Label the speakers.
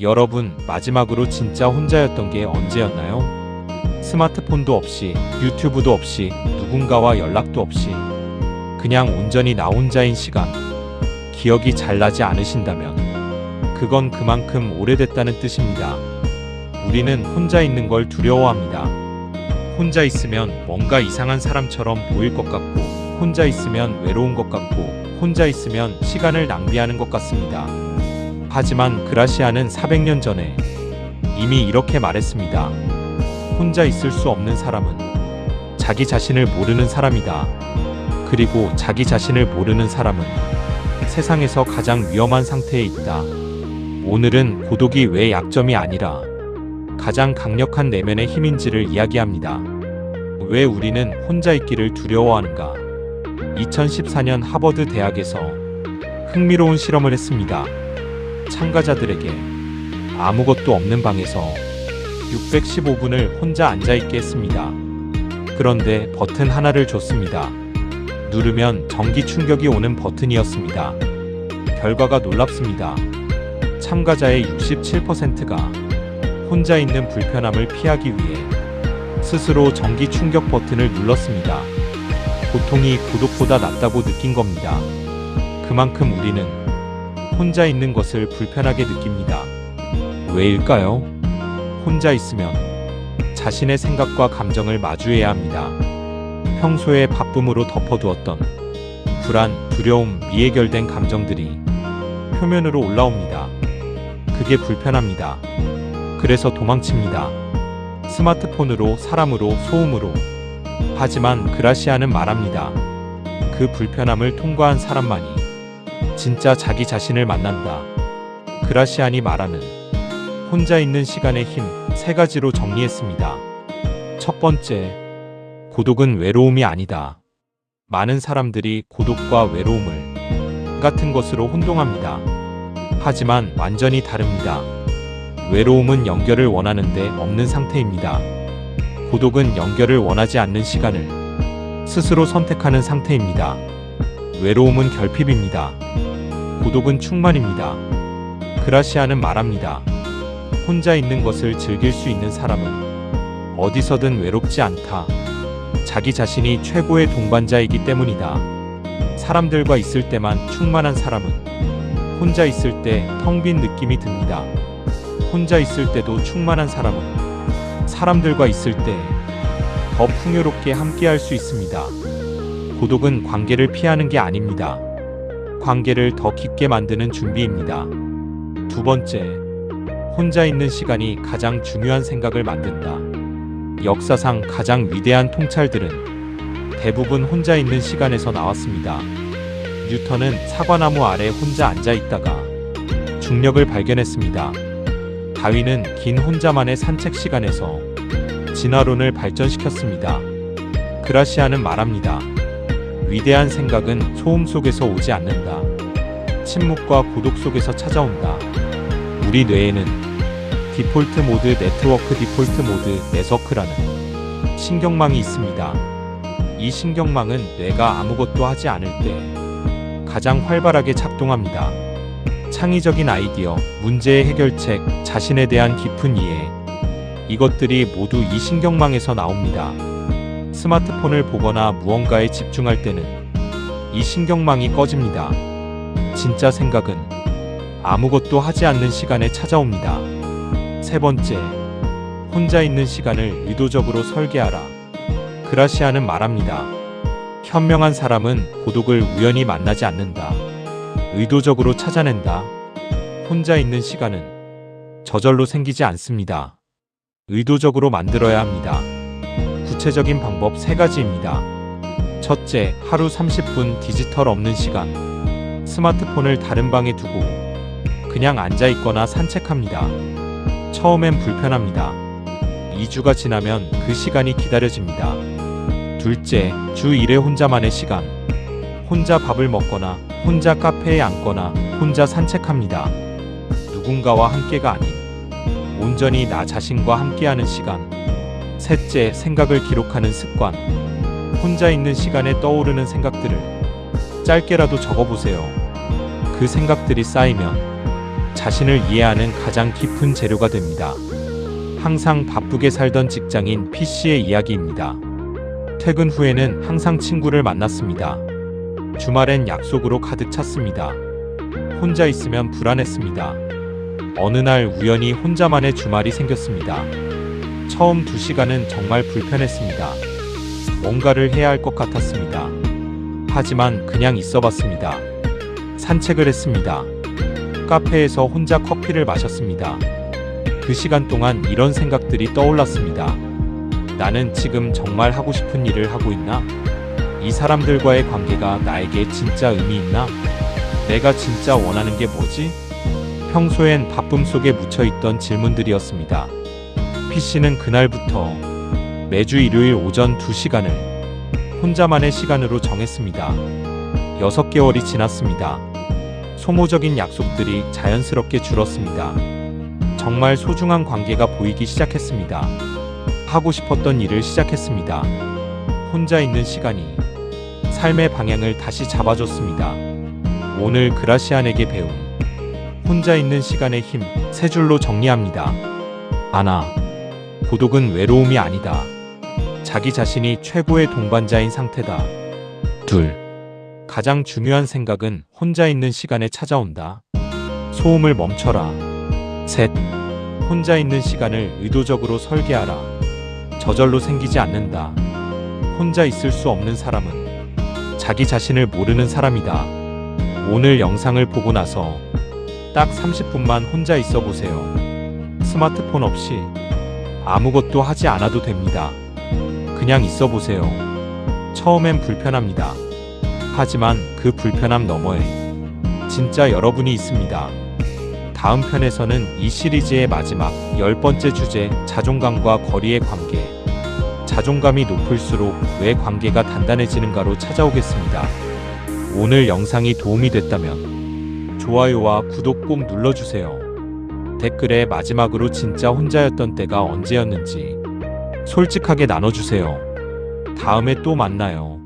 Speaker 1: 여러분, 마지막으로 진짜 혼자였던 게 언제였나요? 스마트폰도 없이, 유튜브도 없이, 누군가와 연락도 없이, 그냥 온전히 나 혼자인 시간. 기억이 잘 나지 않으신다면 그건 그만큼 오래됐다는 뜻입니다. 우리는 혼자 있는 걸 두려워합니다. 혼자 있으면 뭔가 이상한 사람처럼 보일 것 같고, 혼자 있으면 외로운 것 같고, 혼자 있으면 시간을 낭비하는 것 같습니다. 하지만 그라시아는 400년 전에 이미 이렇게 말했습니다. 혼자 있을 수 없는 사람은 자기 자신을 모르는 사람이다. 그리고 자기 자신을 모르는 사람은 세상에서 가장 위험한 상태에 있다. 오늘은 고독이 왜 약점이 아니라 가장 강력한 내면의 힘인지를 이야기합니다. 왜 우리는 혼자 있기를 두려워하는가? 2014년 하버드 대학에서 흥미로운 실험을 했습니다. 참가자들에게 아무것도 없는 방에서 615분을 혼자 앉아있게 했습니다. 그런데 버튼 하나를 줬습니다. 누르면 전기 충격이 오는 버튼이었습니다. 결과가 놀랍습니다. 참가자의 67%가 혼자 있는 불편함을 피하기 위해 스스로 전기 충격 버튼을 눌렀습니다. 고통이 고독보다 낫다고 느낀 겁니다. 그만큼 우리는 혼자 있는 것을 불편하게 느낍니다. 왜일까요? 혼자 있으면 자신의 생각과 감정을 마주해야 합니다. 평소에 바쁨으로 덮어두었던 불안, 두려움, 미해결된 감정들이 표면으로 올라옵니다. 그게 불편합니다. 그래서 도망칩니다. 스마트폰으로, 사람으로, 소음으로. 하지만 그라시아는 말합니다. 그 불편함을 통과한 사람만이 진짜 자기 자신을 만난다. 그라시안이 말하는 혼자 있는 시간의 힘 3가지로 정리했습니다. 첫 번째, 고독은 외로움이 아니다. 많은 사람들이 고독과 외로움을 같은 것으로 혼동합니다. 하지만 완전히 다릅니다. 외로움은 연결을 원하는데 없는 상태입니다. 고독은 연결을 원하지 않는 시간을 스스로 선택하는 상태입니다. 외로움은 결핍입니다. 고독은 충만입니다. 그라시아는 말합니다. 혼자 있는 것을 즐길 수 있는 사람은 어디서든 외롭지 않다. 자기 자신이 최고의 동반자이기 때문이다. 사람들과 있을 때만 충만한 사람은 혼자 있을 때 텅 빈 느낌이 듭니다. 혼자 있을 때도 충만한 사람은 사람들과 있을 때 더 풍요롭게 함께할 수 있습니다. 고독은 관계를 피하는 게 아닙니다. 관계를 더 깊게 만드는 준비입니다. 두 번째, 혼자 있는 시간이 가장 중요한 생각을 만든다. 역사상 가장 위대한 통찰들은 대부분 혼자 있는 시간에서 나왔습니다. 뉴턴은 사과나무 아래 혼자 앉아 있다가 중력을 발견했습니다. 다윈은 긴 혼자만의 산책 시간에서 진화론을 발전시켰습니다. 그라시아는 말합니다. 위대한 생각은 소음 속에서 오지 않는다. 침묵과 고독 속에서 찾아온다. 우리 뇌에는 디폴트 모드, 네트워크 디폴트 모드, 네서크라는 신경망이 있습니다. 이 신경망은 뇌가 아무것도 하지 않을 때 가장 활발하게 작동합니다. 창의적인 아이디어, 문제의 해결책, 자신에 대한 깊은 이해, 이것들이 모두 이 신경망에서 나옵니다. 스마트폰을 보거나 무언가에 집중할 때는 이 신경망이 꺼집니다. 진짜 생각은 아무것도 하지 않는 시간에 찾아옵니다. 세 번째, 혼자 있는 시간을 의도적으로 설계하라. 그라시아는 말합니다. 현명한 사람은 고독을 우연히 만나지 않는다. 의도적으로 찾아낸다. 혼자 있는 시간은 저절로 생기지 않습니다. 의도적으로 만들어야 합니다. 구체적인 방법 3가지입니다. 첫째, 하루 30분 디지털 없는 시간. 스마트폰을 다른 방에 두고 그냥 앉아있거나 산책합니다. 처음엔 불편합니다. 2주가 지나면 그 시간이 기다려집니다. 둘째, 주 1회 혼자만의 시간. 혼자 밥을 먹거나 혼자 카페에 앉거나 혼자 산책합니다. 누군가와 함께가 아닌 온전히 나 자신과 함께하는 시간. 셋째, 생각을 기록하는 습관. 혼자 있는 시간에 떠오르는 생각들을 짧게라도 적어보세요. 그 생각들이 쌓이면 자신을 이해하는 가장 깊은 재료가 됩니다. 항상 바쁘게 살던 직장인 P씨의 이야기입니다. 퇴근 후에는 항상 친구를 만났습니다. 주말엔 약속으로 가득 찼습니다. 혼자 있으면 불안했습니다. 어느 날 우연히 혼자만의 주말이 생겼습니다. 처음 2시간은 정말 불편했습니다. 뭔가를 해야 할 것 같았습니다. 하지만 그냥 있어봤습니다. 산책을 했습니다. 카페에서 혼자 커피를 마셨습니다. 그 시간 동안 이런 생각들이 떠올랐습니다. 나는 지금 정말 하고 싶은 일을 하고 있나? 이 사람들과의 관계가 나에게 진짜 의미 있나? 내가 진짜 원하는 게 뭐지? 평소엔 바쁨 속에 묻혀있던 질문들이었습니다. P씨는 그날부터 매주 일요일 오전 2시간을 혼자만의 시간으로 정했습니다. 6개월이 지났습니다. 소모적인 약속들이 자연스럽게 줄었습니다. 정말 소중한 관계가 보이기 시작했습니다. 하고 싶었던 일을 시작했습니다. 혼자 있는 시간이 삶의 방향을 다시 잡아줬습니다. 오늘 그라시안에게 배운 혼자 있는 시간의 힘 3줄로 정리합니다. 하나, 고독은 외로움이 아니다. 자기 자신이 최고의 동반자인 상태다. 둘, 가장 중요한 생각은 혼자 있는 시간에 찾아온다. 소음을 멈춰라. 셋, 혼자 있는 시간을 의도적으로 설계하라. 저절로 생기지 않는다. 혼자 있을 수 없는 사람은 자기 자신을 모르는 사람이다. 오늘 영상을 보고 나서 딱 30분만 혼자 있어 보세요. 스마트폰 없이 아무것도 하지 않아도 됩니다. 그냥 있어 보세요. 처음엔 불편합니다. 하지만 그 불편함 너머에 진짜 여러분이 있습니다. 다음 편에서는 이 시리즈의 마지막 10번째 주제, 자존감과 거리의 관계. 자존감이 높을수록 왜 관계가 단단해지는가로 찾아오겠습니다. 오늘 영상이 도움이 됐다면 좋아요와 구독 꼭 눌러주세요. 댓글에 마지막으로 진짜 혼자였던 때가 언제였는지 솔직하게 나눠주세요. 다음에 또 만나요.